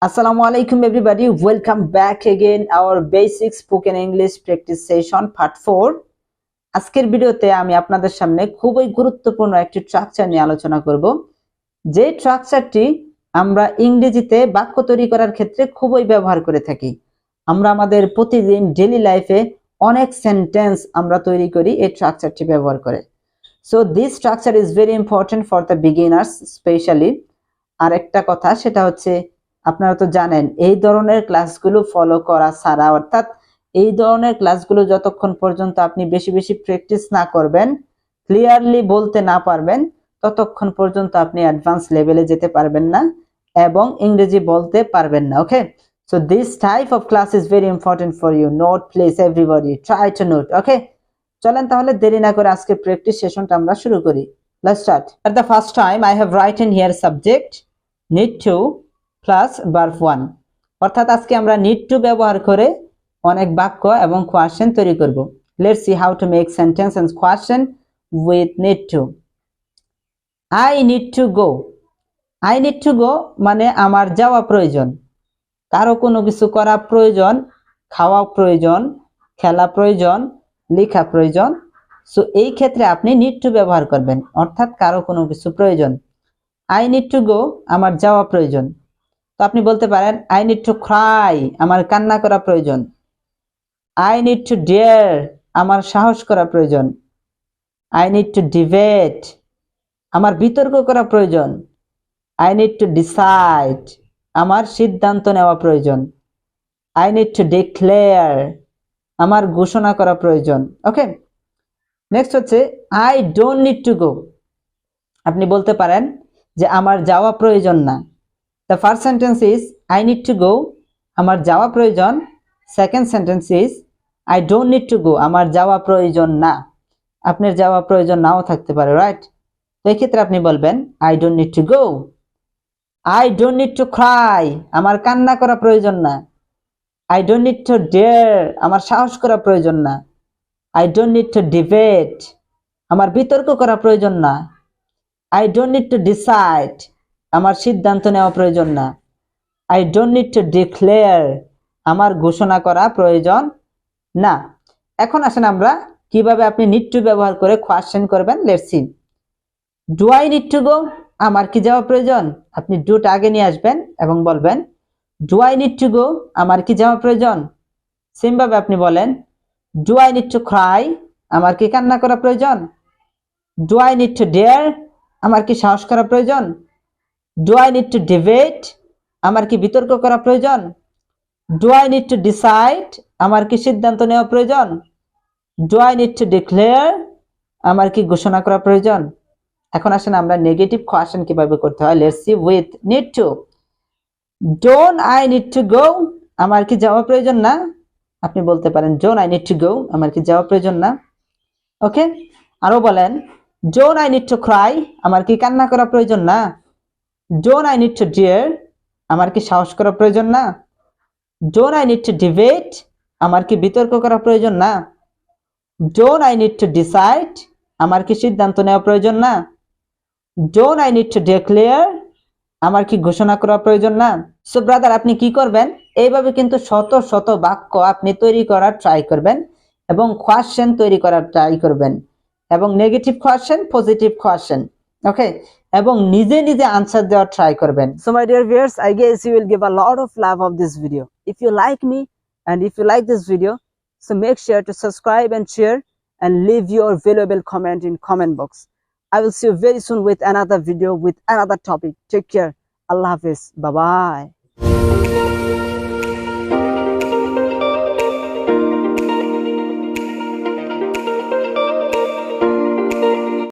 Assalamu alaikum everybody, welcome back again our basic spoken English practice session part 4. আজকের ভিডিওতে আমি আপনাদের সামনে খুবই গুরুত্বপূর্ণ একটি স্ট্রাকচার নিয়ে আলোচনা করব। যে স্ট্রাকচারটি আমরা ইংরেজিতে বাক্য তৈরি করার ক্ষেত্রে খুবই ব্যবহার করে থাকি। আমরা আমাদের প্রতিদিন ডেইলি লাইফে অনেক সেন্টেন্স আমরা তৈরি করি এই স্ট্রাকচারটি ব্যবহার করে। So this structure is very important for the beginners especially. আর একটা কথা সেটা হচ্ছে আপনারা তো জানেন এই ধরনের ক্লাসগুলো ফলো করা ছাড়া অর্থাৎ এই ধরনের ক্লাসগুলো যতক্ষণ পর্যন্ত আপনি বেশি বেশি প্র্যাকটিস না করবেন, ক্লিয়ারলি বলতে না পারবেন, ততক্ষণ পর্যন্ত আপনি অ্যাডভান্স লেভেলে যেতে পারবেন না এবং ইংরেজি বলতে পারবেন না। Okay, so this type of class is very important for you. Note please everybody, try to note. Okay, চলেন তাহলে দেরি না করে আজকে প্র্যাকটিস সেশনটা আমরা শুরু করি। Let's start. At the first time I have written here subject need to plus verb 1, অর্থাৎ আজকে আমরা নিড টু ব্যবহার করে অনেক বাক্য এবং কোয়েশ্চেন তৈরি করব। Let's see how to make sentence and question with need to. I need to go. I need to go মানে আমার যাওয়া প্রয়োজন, কারো কোনো কিছু করা প্রয়োজন, খাওয়া প্রয়োজন, খেলা প্রয়োজন, লেখা প্রয়োজন। সো এই ক্ষেত্রে আপনি নিড টু ব্যবহার করবেন, অর্থাৎ কারো কোনো কিছু প্রয়োজন। আই নিড টু গো আমার যাওয়া প্রয়োজন। তো আপনি বলতে পারেন আই নিড টু ক্রাই আমার কান্না করা প্রয়োজন। আই নিড টু ডেয়ার আমার সাহস করা প্রয়োজন। আই নিড টু ডিবেট আমার বিতর্ক করা প্রয়োজন। আই নিড টু ডিসাইড আমার সিদ্ধান্ত নেওয়া প্রয়োজন। আই নিড টু ডিক্লেয়ার আমার ঘোষণা করা প্রয়োজন। ওকে, নেক্সট হচ্ছে আই ডোন্ট নিড টু গো। আপনি বলতে পারেন যে আমার যাওয়া প্রয়োজন না। The first sentence is I need to go, আমার যাওয়া প্রয়োজন। Second sentence is I don't need to go, আমার যাওয়া প্রয়োজন না। আপনার যাওয়া প্রয়োজন নাও থাকতে পারে, রাইট? তো এই ক্ষেত্রে আপনি বলবেন I don't need to go. I don't need to cry, আমার কান্না করা প্রয়োজন না। I don't need to dare, আমার সাহস করা প্রয়োজন না। I don't need to debate, আমার বিতর্ক করা প্রয়োজন না। I don't need to decide, আমার সিদ্ধান্ত নেওয়া প্রয়োজন না। I don't need to declare, আমার ঘোষণা করা প্রয়োজন না। এখন আসেন আমরা কিভাবে আপনি নিড টু ব্যবহার করে কোয়েশ্চেন করবেন। Let's see. Do I need to go, আমার কি যাওয়া প্রয়োজন? আপনি ডুটা আগে নিয়ে আসবেন এবং বলবেন do I need to go, আমার কি যাওয়া প্রয়োজন? সেম ভাবে আপনি বলেন do I need to cry, আমার কি কান্না করা প্রয়োজন? Do I need to dare, আমার কি সাহস করা প্রয়োজন? Do I need to debate, আমার কি বিতর্ক করা প্রয়োজন? Do I need to decide, আমার কি সিদ্ধান্ত নেওয়া প্রয়োজন? Do I need to declare, আমার কি ঘোষণা করা প্রয়োজন? এখন আসেন আমরা নেগেটিভ কোয়েশ্চেন কিভাবে করতে হয়। Let's see with need to. Don't I need to go, আমার কি যাওয়া প্রয়োজন না? আপনি বলতে পারেন don't I need to go, আমার কি যাওয়া প্রয়োজন না। ওকে, আরো বলেন don't I need to cry, আমার কি কান্না করা প্রয়োজন না। Don't I need to dare, আমার কি সাহস করা প্রয়োজন না। Don't I need to debate, আমার কি বিতর্ক করা প্রয়োজন না। Don't I need to decide, আমার কি সিদ্ধান্ত নেওয়া প্রয়োজন না। Don't I need to declare, আমার কি ঘোষণা করা প্রয়োজন না। সো ব্রাদার, আপনি কি করবেন, এইভাবে কিন্তু শত শত বাক্য আপনি তৈরি করার ট্রাই করবেন এবং কোয়েশ্চেন তৈরি করার ট্রাই করবেন, এবং নেগেটিভ কোয়েশ্চেন, পজিটিভ কোয়েশ্চেন। ওকে, এবং নিজে নিজে আনসার দেওয়ার ট্রাই করবেন। So my dear viewers, I guess you will give a lot of love of this video. If you like me and if you like this video, so make sure to subscribe and share and leave your valuable comment in comment box. I will see you very soon with another video with another topic. Take care. Allah Hafiz. Bye bye.